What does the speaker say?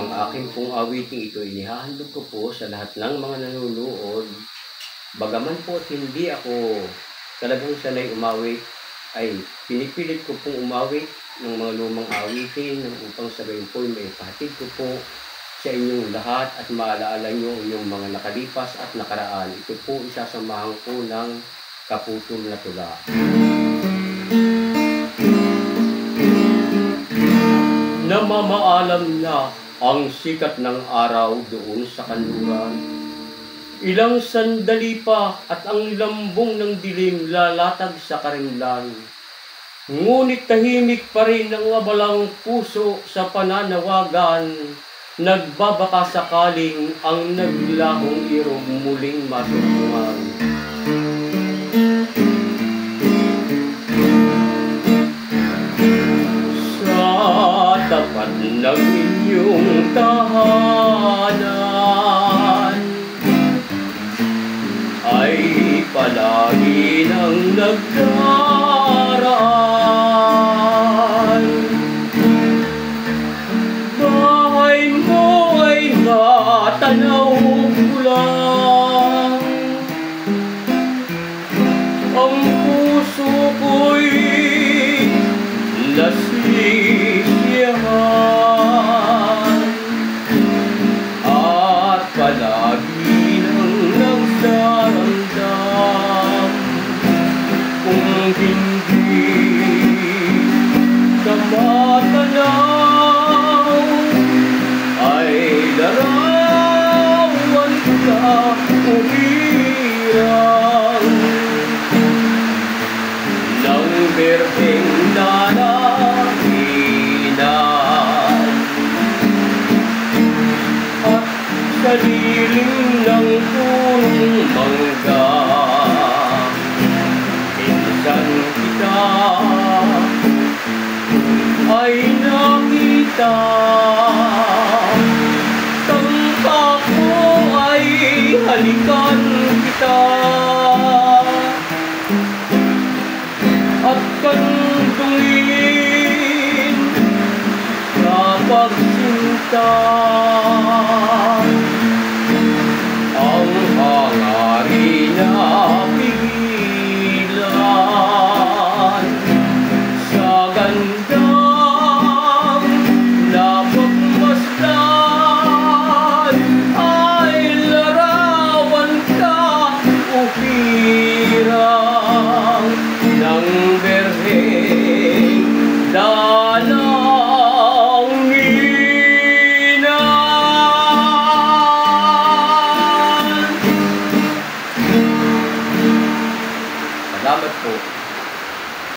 Ang aking pong awiting ito inihahandog ko po sa lahat ng mga nanonood. Bagaman po at hindi ako talagang sanay umawit, ay pinipilit ko pong umawit ng mga lumang awitin upang sa gayon po may ipahatid ko po sa inyong lahat at maalaala nyo inyong mga nakalipas at nakaraan. Ito po isasamahan ko ng kaputol na tula. Namamaalam na ang sikat ng araw doon sa kanluran. Ilang sandali pa at ang lambong ng dilim lalatag sa karimlan. Ngunit tahimik pa rin ang abalang puso sa pananawagan. Nagbabaka sakaling ang naglahong irog muling masusungan. Sa tapat ng inyong tahanan ay palagi nang nagdaraan. Bahay mo ay matanaw ko lang. Ang puso ko'y nasisiyahan at palagi nang nagdaramdam. Kung hindi ka matanaw ay larawan ka umirang ng berdeng dalahinan at sa lilim ng punong mangga. Minsan kita ay nakita, tangka ko ay halikan kita at kandungin sa pagsinta. Ang hangarin na pigilan sa gandang napagmasdan ay larawan ka upirang ng berheng dalanginan. Salamat po.